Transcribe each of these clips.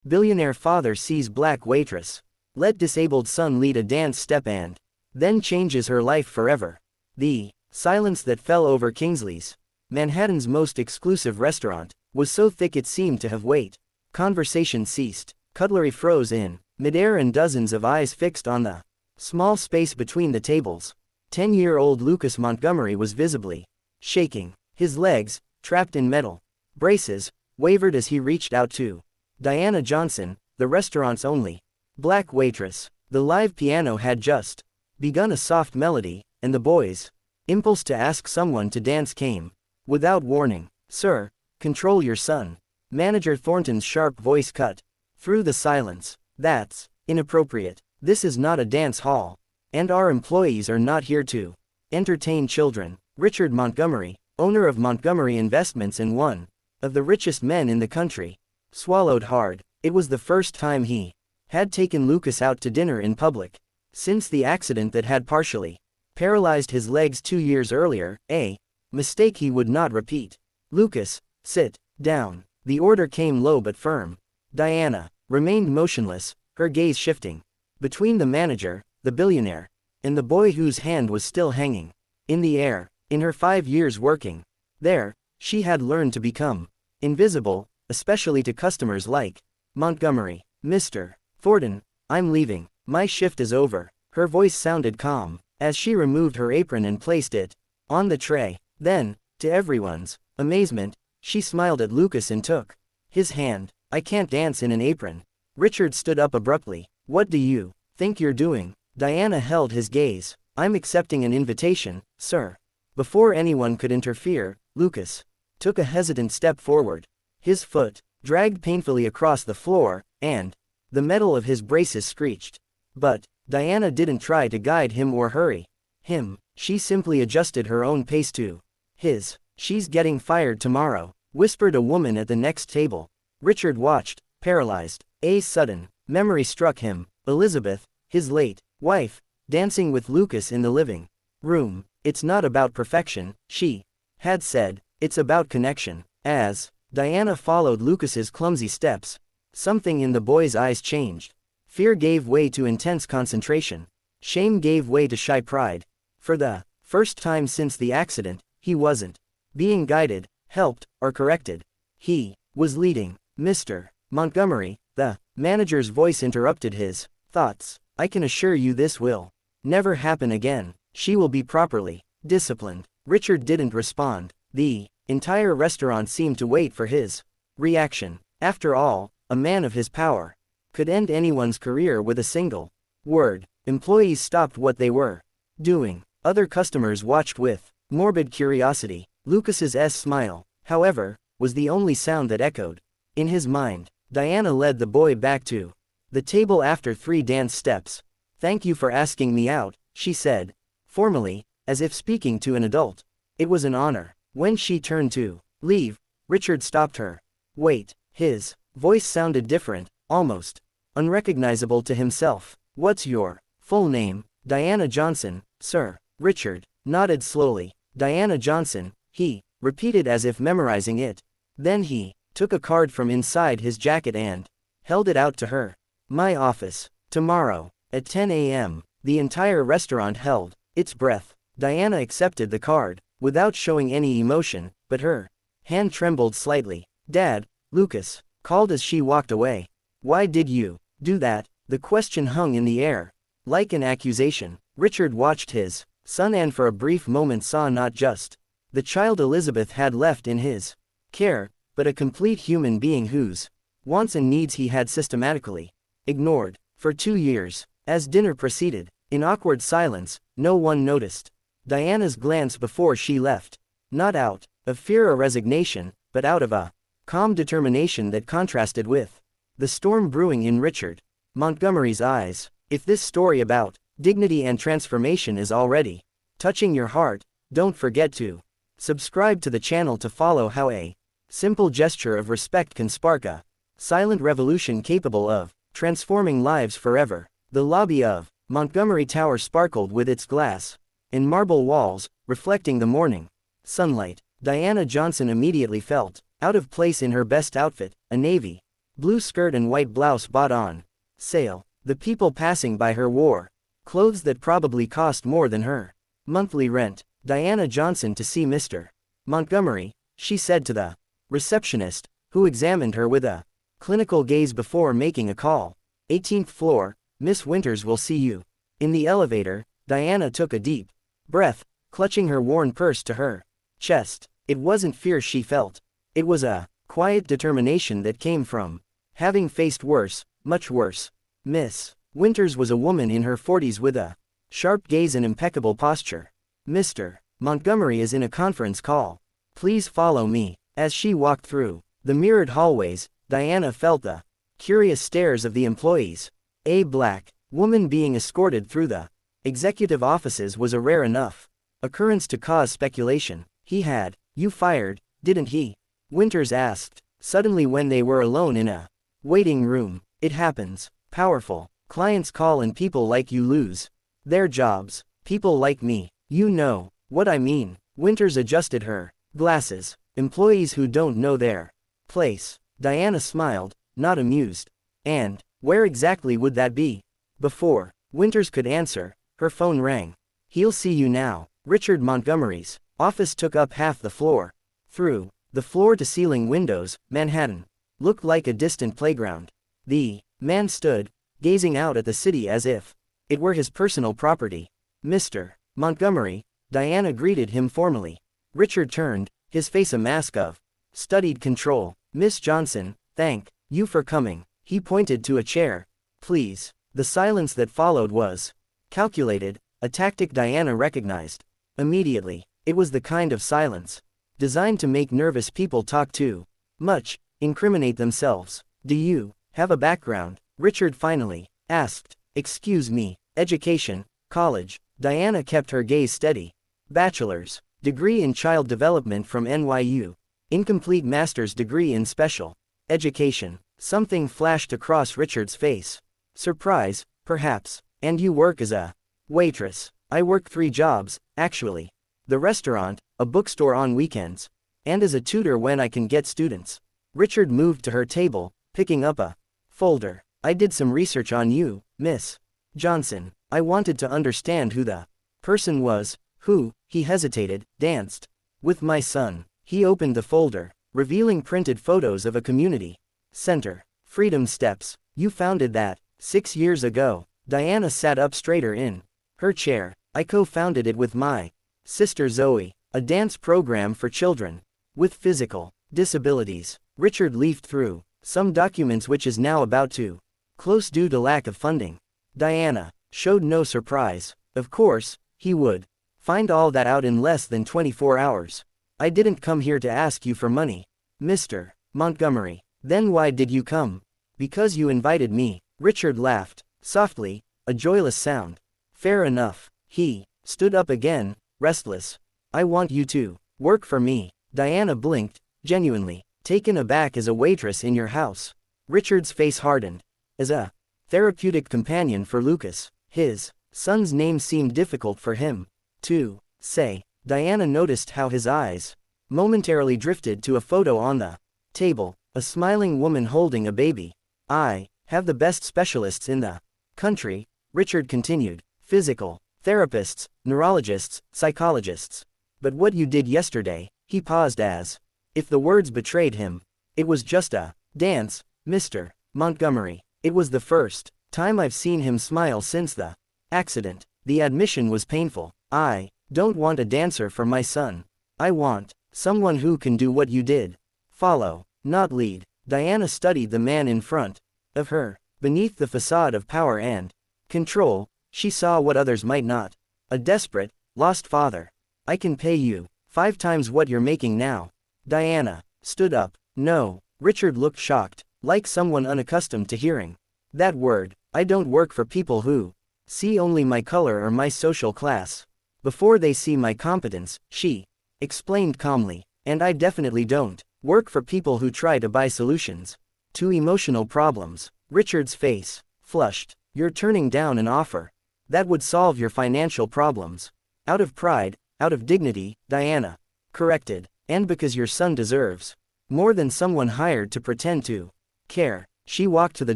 Billionaire father sees black waitress. Let disabled son lead a dance step and then changes her life forever. The silence that fell over Kingsley's, Manhattan's most exclusive restaurant, was so thick it seemed to have weight. Conversation ceased. Cutlery froze in midair and dozens of eyes fixed on the small space between the tables. 10-year-old Lucas Montgomery was visibly shaking. His legs, trapped in metal braces, wavered as he reached out to Diana Johnson, the restaurant's only black waitress. The live piano had just begun a soft melody, and the boys' impulse to ask someone to dance came without warning. "Sir, control your son." Manager Thornton's sharp voice cut through the silence. "That's inappropriate. This is not a dance hall. And our employees are not here to entertain children." Richard Montgomery, owner of Montgomery Investments and one of the richest men in the country, swallowed hard. It was the first time he had taken Lucas out to dinner in public since the accident that had partially paralyzed his legs 2 years earlier, a mistake he would not repeat. "Lucas, sit down." The order came low but firm. Diana remained motionless, her gaze shifting between the manager, the billionaire, and the boy whose hand was still hanging in the air. In her 5 years working there, she had learned to become invisible, especially to customers like Montgomery. "Mr. Thornton, I'm leaving. My shift is over." Her voice sounded calm as she removed her apron and placed it on the tray. Then, to everyone's amazement, she smiled at Lucas and took his hand. "I can't dance in an apron." Richard stood up abruptly. "What do you think you're doing?" Diana held his gaze. "I'm accepting an invitation, sir." Before anyone could interfere, Lucas took a hesitant step forward. His foot dragged painfully across the floor, and the metal of his braces screeched. But Diana didn't try to guide him or hurry him. She simply adjusted her own pace to his. "She's getting fired tomorrow," whispered a woman at the next table. Richard watched, paralyzed. A sudden memory struck him. Elizabeth, his late wife, dancing with Lucas in the living room. "It's not about perfection," she had said. "It's about connection." As Diana followed Lucas's clumsy steps, something in the boy's eyes changed. Fear gave way to intense concentration. Shame gave way to shy pride. For the first time since the accident, he wasn't being guided, helped, or corrected. He was leading. "Mr. Montgomery," the manager's voice interrupted his thoughts. "I can assure you this will never happen again. She will be properly disciplined." Richard didn't respond. The entire restaurant seemed to wait for his reaction. After all, a man of his power could end anyone's career with a single word. Employees stopped what they were doing. Other customers watched with morbid curiosity. Lucas's smile, however, was the only sound that echoed in his mind. Diana led the boy back to the table after 3 dance steps. "Thank you for asking me out," she said, formally, as if speaking to an adult. "It was an honor." When she turned to leave, Richard stopped her. "Wait." His voice sounded different, almost unrecognizable to himself. "What's your full name?" "Diana Johnson, sir." Richard nodded slowly. "Diana Johnson," he repeated as if memorizing it. Then he took a card from inside his jacket and held it out to her. "My office, tomorrow, at 10 a.m. The entire restaurant held its breath. Diana accepted the card, without showing any emotion, but her hand trembled slightly. "Dad," Lucas called as she walked away. "Why did you do that?" The question hung in the air, like an accusation. Richard watched his son and for a brief moment saw not just the child Elizabeth had left in his care, but a complete human being whose wants and needs he had systematically ignored for 2 years. As dinner proceeded, in awkward silence, no one noticed Diana's glance before she left. Not out of fear or resignation, but out of a calm determination that contrasted with the storm brewing in Richard Montgomery's eyes. If this story about dignity and transformation is already touching your heart, don't forget to subscribe to the channel to follow how a simple gesture of respect can spark a silent revolution capable of transforming lives forever. The lobby of Montgomery Tower sparkled with its glass and marble walls, reflecting the morning sunlight. Diana Johnson immediately felt out of place in her best outfit, a navy Blue skirt and white blouse bought on sale. The people passing by her wore clothes that probably cost more than her monthly rent. Diana Johnson to see Mr. Montgomery, she said to the receptionist, who examined her with a clinical gaze before making a call. 18th floor, Miss Winters will see you. In the elevator, Diana took a deep breath, clutching her worn purse to her chest. It wasn't fear she felt. It was a quiet determination that came from having faced worse, much worse. Miss Winters was a woman in her 40s with a sharp gaze and impeccable posture. Mr. Montgomery is in a conference call. Please follow me. As she walked through the mirrored hallways, Diana felt the curious stares of the employees. A black woman being escorted through the executive offices was a rare enough occurrence to cause speculation. He had you fired, didn't he? Winters asked, suddenly when they were alone in a waiting room. It happens. Powerful clients call and people like you lose their jobs. People like me. You know what I mean. Winters adjusted her glasses. Employees who don't know their place. Diana smiled, not amused. And where exactly would that be? Before Winters could answer, her phone rang. He'll see you now. Richard Montgomery's office took up half the floor. Through the floor-to-ceiling windows, Manhattan looked like a distant playground. The man stood, gazing out at the city as if it were his personal property. Mr. Montgomery, Diana greeted him formally. Richard turned, his face a mask of studied control. Miss Johnson, thank you for coming. He pointed to a chair. Please. The silence that followed was calculated, a tactic Diana recognized immediately. It was the kind of silence designed to make nervous people talk too much, incriminate themselves. Do you have a background? Richard finally asked. Excuse me. Education, college. Diana kept her gaze steady. Bachelor's degree in child development from NYU. Incomplete master's degree in special education. Something flashed across Richard's face. Surprise, perhaps. And you work as a waitress? I work 3 jobs, actually. The restaurant, a bookstore on weekends, and as a tutor when I can get students. Richard moved to her table, picking up a folder. I did some research on you, Miss Johnson. I wanted to understand who the person was, who, he hesitated, danced with my son. He opened the folder, revealing printed photos of a community center. Freedom Steps. You founded that 6 years ago. Diana sat up straighter in her chair. I co-founded it with my sister Zoe, a dance program for children with physical disabilities. Richard leafed through some documents which is now about to close due to lack of funding. Diana showed no surprise. Of course, he would find all that out in less than 24 hours. I didn't come here to ask you for money, Mr. Montgomery. Then why did you come? Because you invited me. Richard laughed, softly, a joyless sound. Fair enough. He stood up again, restless. I want you to work for me. Diana blinked, genuinely taken aback. As a waitress in your house? Richard's face hardened. As a therapeutic companion for Lucas. His son's name seemed difficult for him to say. Diana noticed how his eyes momentarily drifted to a photo on the table, a smiling woman holding a baby. I have the best specialists in the country, Richard continued. Physical therapists, neurologists, psychologists. But what you did yesterday, he paused as if the words betrayed him. It was just a dance, Mr. Montgomery. It was the first time I've seen him smile since the accident. The admission was painful. I don't want a dancer for my son. I want someone who can do what you did. Follow, not lead. Diana studied the man in front of her. Beneath the facade of power and control, she saw what others might not. A desperate, lost father. I can pay you 5 times what you're making now. Diana stood up. No. Richard looked shocked, like someone unaccustomed to hearing that word. I don't work for people who see only my color or my social class before they see my competence, she explained calmly. And I definitely don't work for people who try to buy solutions to emotional problems. Richard's face flushed. You're turning down an offer that would solve your financial problems. Out of pride, out of dignity, Diana corrected. And because your son deserves more than someone hired to pretend to care. She walked to the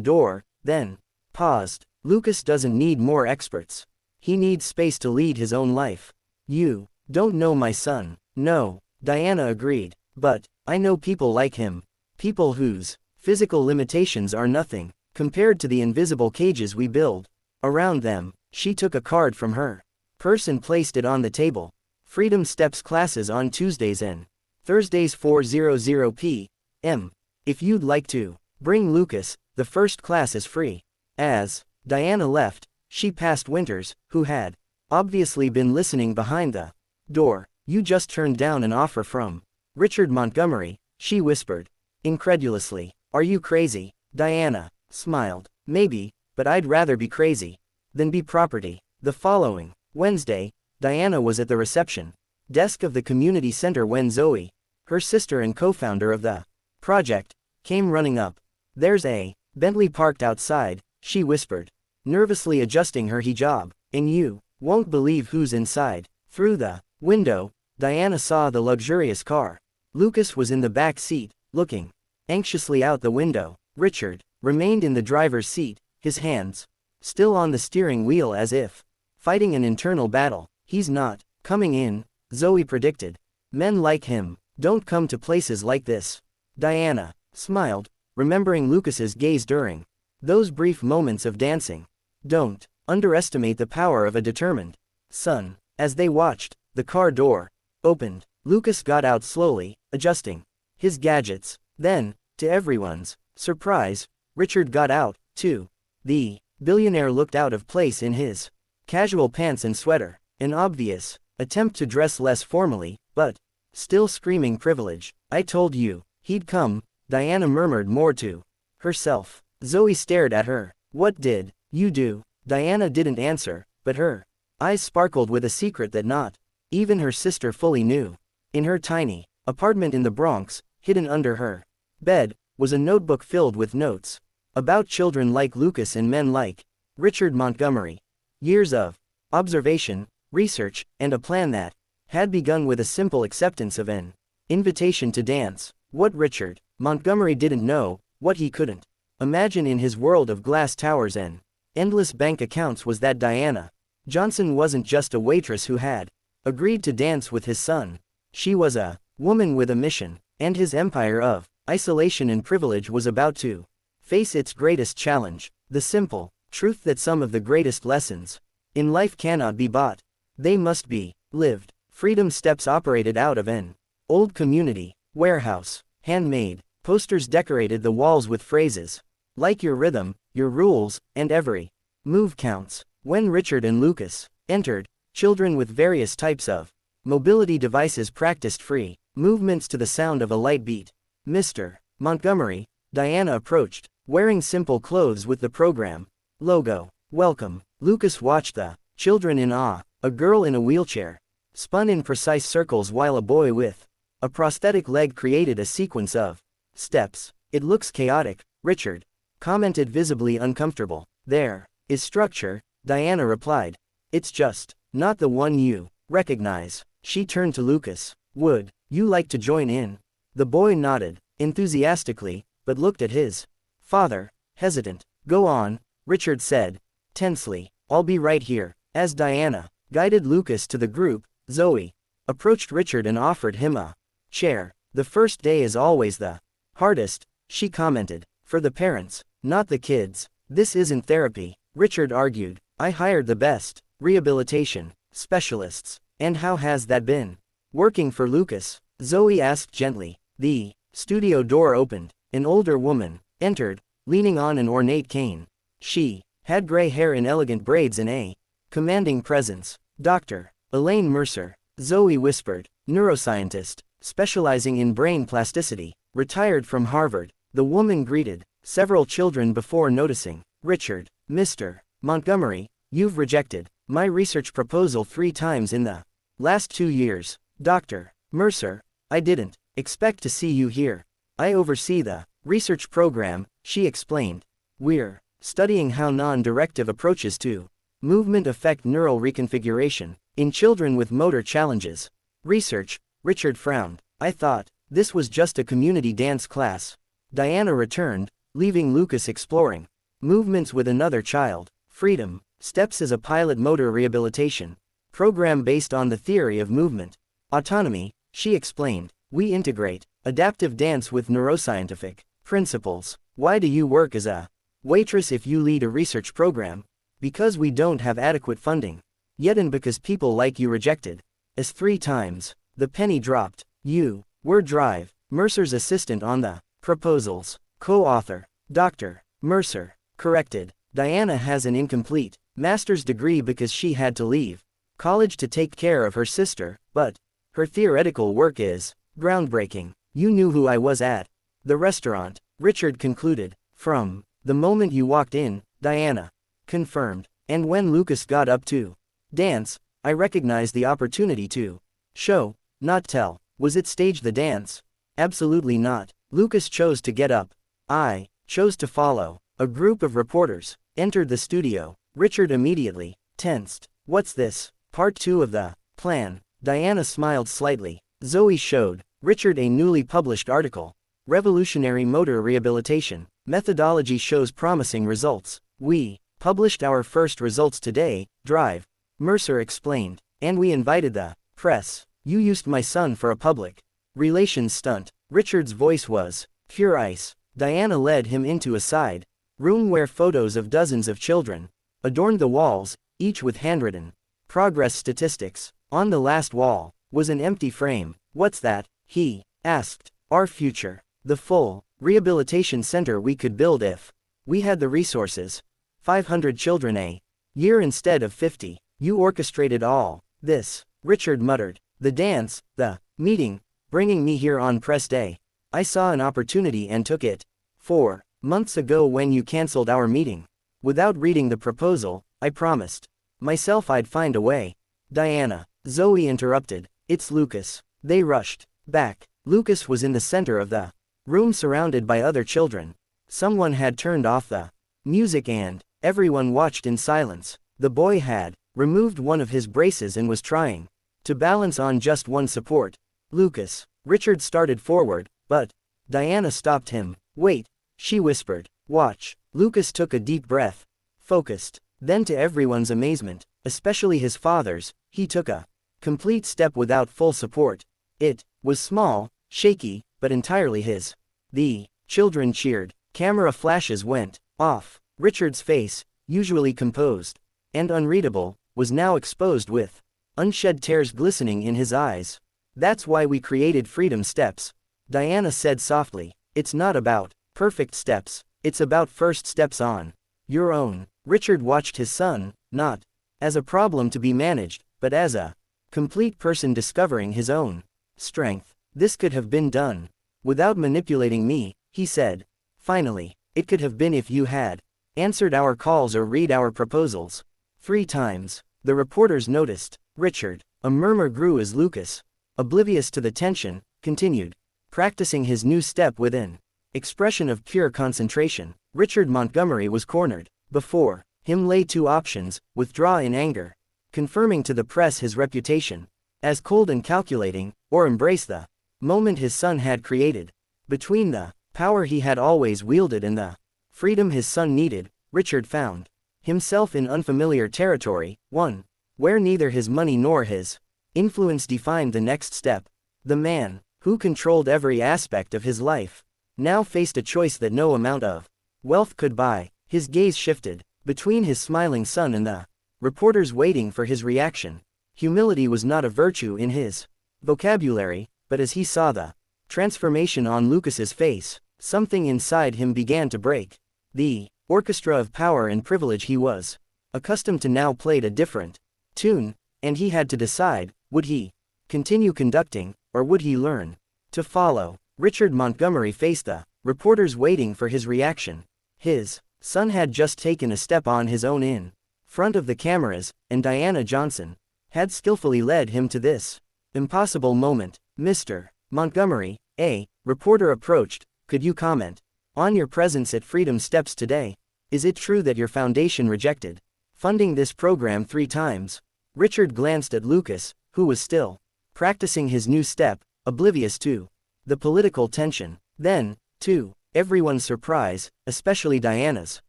door, then paused. Lucas doesn't need more experts. He needs space to lead his own life. You don't know my son. No, Diana agreed. But I know people like him. People whose physical limitations are nothing compared to the invisible cages we build around them. She took a card from her purse and placed it on the table. Freedom Steps classes on Tuesdays and Thursdays 4:00 p.m. If you'd like to bring Lucas, the first class is free. As Diana left, she passed Winters, who had obviously been listening behind the door. You just turned down an offer from Richard Montgomery, she whispered incredulously. Are you crazy? Diana smiled. Maybe, but I'd rather be crazy than be property. The following Wednesday, Diana was at the reception desk of the community center when Zoe, her sister and co-founder of the project, came running up. There's a Bentley parked outside, she whispered, nervously adjusting her hijab, and you won't believe who's inside. Through the window, Diana saw the luxurious car. Lucas was in the back seat, looking anxiously out the window. Richard remained in the driver's seat, his hands still on the steering wheel as if fighting an internal battle. He's not coming in, Zoe predicted. Men like him don't come to places like this. Diana smiled, remembering Lucas's gaze during those brief moments of dancing. Don't underestimate the power of a determined son. As they watched, the car door opened. Lucas got out slowly, adjusting his gadgets. Then, to everyone's surprise, Richard got out, too. The billionaire looked out of place in his casual pants and sweater, an obvious attempt to dress less formally, but still screaming privilege. I told you he'd come, Diana murmured more to herself. Zoe stared at her. What did you do? Diana didn't answer, but her eyes sparkled with a secret that not even her sister fully knew. In her tiny apartment in the Bronx, hidden under her bed, was a notebook filled with notes about children like Lucas and men like Richard Montgomery. Years of observation, research, and a plan that had begun with a simple acceptance of an invitation to dance. What Richard Montgomery didn't know, what he couldn't imagine in his world of glass towers and endless bank accounts, was that Diana Johnson wasn't just a waitress who had agreed to dance with his son. She was a woman with a mission, and his empire of isolation and privilege was about to face its greatest challenge, the simple truth that some of the greatest lessons in life cannot be bought. They must be lived. Freedom Steps operated out of an old community warehouse. Handmade posters decorated the walls with phrases like your rhythm, your rules, and every move counts. When Richard and Lucas entered, children with various types of mobility devices practiced free movements to the sound of a light beat. Mr. Montgomery, Diana approached, wearing simple clothes with the program logo. Welcome. Lucas watched the children in awe. A girl in a wheelchair spun in precise circles while a boy with a prosthetic leg created a sequence of steps. It looks chaotic, Richard commented, visibly uncomfortable. There is structure, Diana replied. It's just not the one you recognize. She turned to Lucas. Would you like to join in? The boy nodded enthusiastically, but looked at his father, hesitant. Go on, Richard said tensely. I'll be right here. As Diana guided Lucas to the group, Zoe approached Richard and offered him a chair. The first day is always the hardest, she commented. For the parents, not the kids. This isn't therapy, Richard argued. I hired the best rehabilitation specialists. And how has that been working for Lucas? Zoe asked gently. The studio door opened. An older woman entered, leaning on an ornate cane. She had gray hair in elegant braids and a commanding presence. Dr. Elaine Mercer, Zoe whispered, neuroscientist, specializing in brain plasticity, retired from Harvard. The woman greeted several children before noticing. Richard, Mr. Montgomery, you've rejected my research proposal 3 times in the last 2 years. Dr. Mercer, I didn't expect to see you here. I oversee the research program, she explained. We're studying how non-directive approaches to movement affect neural reconfiguration in children with motor challenges. Research, Richard frowned. I thought this was just a community dance class. Diana returned, leaving Lucas exploring movements with another child. Freedom Steps is a pilot motor rehabilitation program based on the theory of movement autonomy, she explained. We integrate adaptive dance with neuroscientific principles. Why do you work as a waitress if you lead a research program? Because we don't have adequate funding. Yet and because people like you rejected. As 3 times. The penny dropped. You were Drive Mercer's assistant on the proposals. Co-author. Dr. Mercer. Corrected. Diana has an incomplete master's degree because she had to leave college to take care of her sister, but her theoretical work is groundbreaking. You knew who I was at the restaurant, Richard concluded. From the moment you walked in, Diana confirmed. And when Lucas got up to dance, I recognized the opportunity to show, not tell. Was it staged, the dance? Absolutely not. Lucas chose to get up. I chose to follow. A group of reporters entered the studio. Richard immediately tensed. What's this? Part 2 of the plan. Diana smiled slightly. Zoe showed Richard a newly published article. Revolutionary motor rehabilitation methodology shows promising results. We published our first results today, Drive Mercer explained. And we invited the press. You used my son for a public relations stunt. Richard's voice was pure ice. Diana led him into a side room where photos of dozens of children adorned the walls, each with handwritten progress statistics. On the last wall was an empty frame. What's that? He asked. Our future. The full rehabilitation center we could build if we had the resources. 500 children a year instead of 50. You orchestrated all this, Richard muttered. The dance, the meeting, bringing me here on press day. I saw an opportunity and took it. 4 months ago when you canceled our meeting. Without reading the proposal, I promised myself I'd find a way. Diana. Zoe interrupted. It's Lucas. They rushed back. Lucas was in the center of the room surrounded by other children. Someone had turned off the music and everyone watched in silence. The boy had removed one of his braces and was trying to balance on just one support. Lucas. Richard started forward, but Diana stopped him. Wait, she whispered. Watch. Lucas took a deep breath. Focused. Then to everyone's amazement, especially his father's, he took a complete step without full support. It was small, shaky, but entirely his. The children cheered. Camera flashes went off. Richard's face, usually composed and unreadable, was now exposed with unshed tears glistening in his eyes. That's why we created Freedom Steps. Diana said softly. It's not about perfect steps. It's about first steps on your own. Richard watched his son, not as a problem to be managed, but as a complete person discovering his own strength. This could have been done without manipulating me, he said. Finally, it could have been if you had answered our calls or read our proposals. 3 times. The reporters noticed. Richard. A murmur grew as Lucas, oblivious to the tension, continued practicing his new step with an expression of pure concentration. Richard Montgomery was cornered. Before him lay 2 options: withdraw in anger, confirming to the press his reputation as cold and calculating, or embrace the moment his son had created. Between the power he had always wielded and the freedom his son needed, Richard found himself in unfamiliar territory, one where neither his money nor his influence defined the next step. The man, who controlled every aspect of his life, now faced a choice that no amount of wealth could buy. His gaze shifted between his smiling son and the reporters waiting for his reaction. Humility was not a virtue in his vocabulary, but as he saw the transformation on Lucas's face, something inside him began to break. The orchestra of power and privilege he was accustomed to now played a different tune, and he had to decide, would he continue conducting, or would he learn to follow? Richard Montgomery faced the reporters waiting for his reaction. His son had just taken a step on his own in front of the cameras, and Diana Johnson had skillfully led him to this impossible moment. Mr. Montgomery, a reporter approached. Could you comment on your presence at Freedom Steps today? Is it true that your foundation rejected funding this program 3 times? Richard glanced at Lucas, who was still practicing his new step, oblivious to the political tension. Then, to Everyone's surprise, especially Diana's.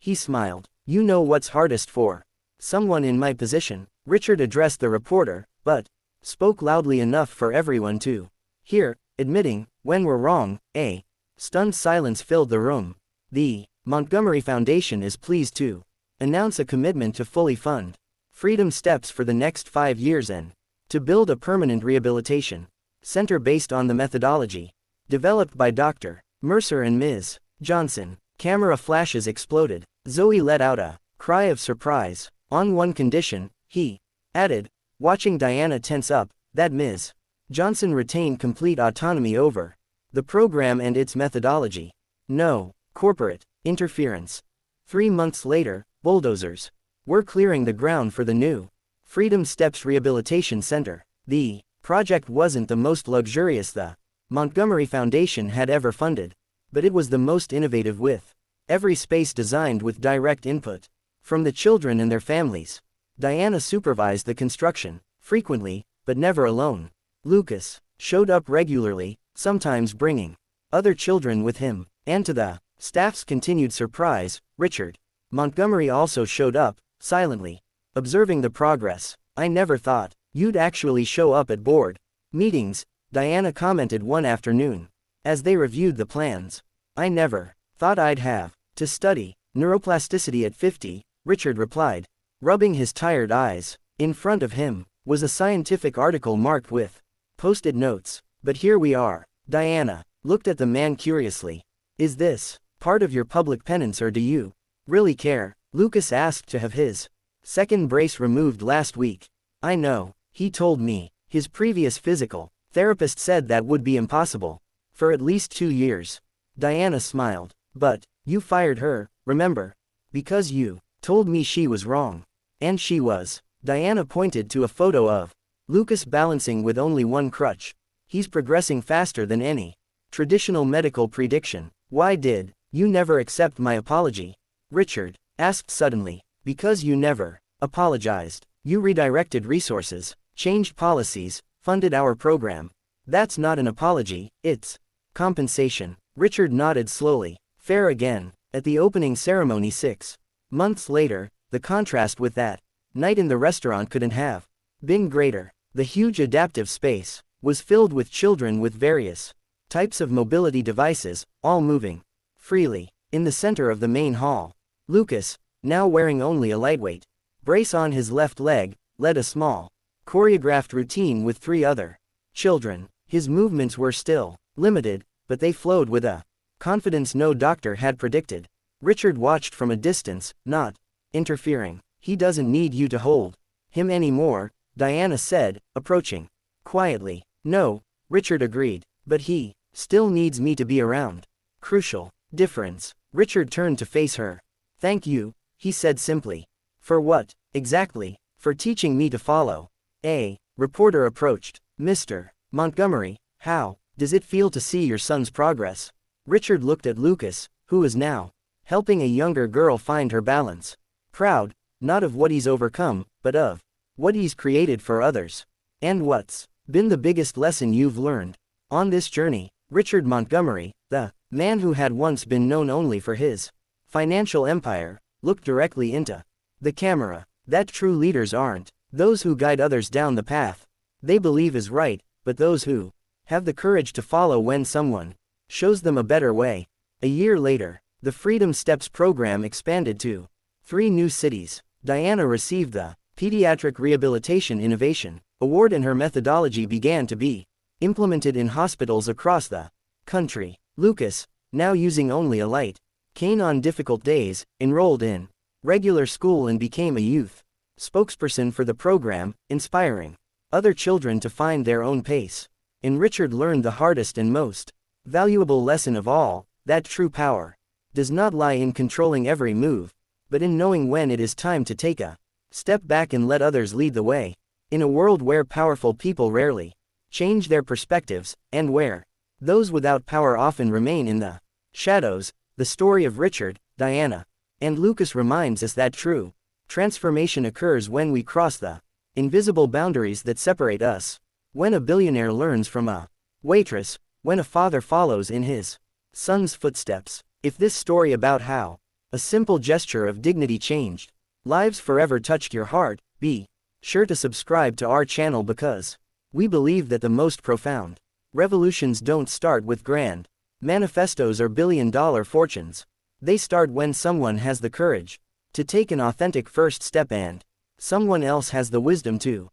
He smiled. You know what's hardest for someone in my position? Richard addressed the reporter, but spoke loudly enough for everyone to hear, admitting, when we're wrong. A stunned silence filled the room. The Montgomery Foundation is pleased to announce a commitment to fully fund Freedom Steps for the next 5 years and to build a permanent rehabilitation center based on the methodology developed by Dr. Mercer and Ms. Johnson. Camera flashes exploded. Zoe let out a cry of surprise. On one condition, he added, watching Diana tense up, that Ms. Johnson retained complete autonomy over the program and its methodology. No corporate interference. 3 months later, bulldozers were clearing the ground for the new Freedom Steps Rehabilitation Center. The project wasn't the most luxurious the Montgomery Foundation had ever funded, but it was the most innovative, with every space designed with direct input from the children and their families. Diana supervised the construction, frequently, but never alone. Lucas showed up regularly, sometimes bringing other children with him, and to the staff's continued surprise, Richard Montgomery also showed up, silently observing the progress. I never thought you'd actually show up at board meetings, Diana commented one afternoon, as they reviewed the plans. I never thought I'd have to study neuroplasticity at 50, Richard replied, rubbing his tired eyes. In front of him was a scientific article marked with post-it notes. But here we are. Diana looked at the man curiously. Is this part of your public penance, or do you really care? Lucas asked to have his second brace removed last week. I know, he told me. His previous physical therapist said that would be impossible for at least 2 years. Diana smiled. But you fired her, remember? Because you told me she was wrong. And she was. Diana pointed to a photo of Lucas balancing with only one crutch. He's progressing faster than any traditional medical prediction. Why did you never accept my apology? Richard asked suddenly. Because you never apologized. You redirected resources, changed policies, funded our program. That's not an apology, it's compensation. Richard nodded slowly. Fair again. At the opening ceremony 6 months later, the contrast with that night in the restaurant couldn't have been greater. The huge adaptive space was filled with children with various types of mobility devices, all moving freely. In the center of the main hall, Lucas, now wearing only a lightweight brace on his left leg, led a small, choreographed routine with 3 other children. His movements were still limited, but they flowed with a confidence no doctor had predicted. Richard watched from a distance, not interfering. He doesn't need you to hold him anymore, Diana said, approaching quietly. No, Richard agreed, but he still needs me to be around. Crucial difference. Richard turned to face her. Thank you, he said simply. For what, exactly? For teaching me to follow. A reporter approached. Mr. Montgomery, how does it feel to see your son's progress? Richard looked at Lucas, who is now helping a younger girl find her balance. Proud, not of what he's overcome, but of what he's created for others. And what's been the biggest lesson you've learned on this journey? Richard Montgomery, the man who had once been known only for his financial empire, looked directly into the camera. That true leaders aren't those who guide others down the path they believe is right, but those who have the courage to follow when someone shows them a better way. A year later, the Freedom Steps program expanded to 3 new cities. Diana received the Pediatric Rehabilitation Innovation Award, and her methodology began to be implemented in hospitals across the country. Lucas, now using only a light cane on difficult days, enrolled in regular school and became a youth spokesperson for the program, inspiring other children to find their own pace. And Richard learned the hardest and most valuable lesson of all, that true power does not lie in controlling every move, but in knowing when it is time to take a step back and let others lead the way. In a world where powerful people rarely change their perspectives, and where those without power often remain in the shadows, the story of Richard, Diana, and Lucas reminds us that true transformation occurs when we cross the invisible boundaries that separate us. When a billionaire learns from a waitress, when a father follows in his Sun's footsteps. If this story about how a simple gesture of dignity changed lives forever touched your heart, be sure to subscribe to our channel because we believe that the most profound revolutions don't start with grand manifestos or billion-dollar fortunes. They start when someone has the courage to take an authentic first step and someone else has the wisdom to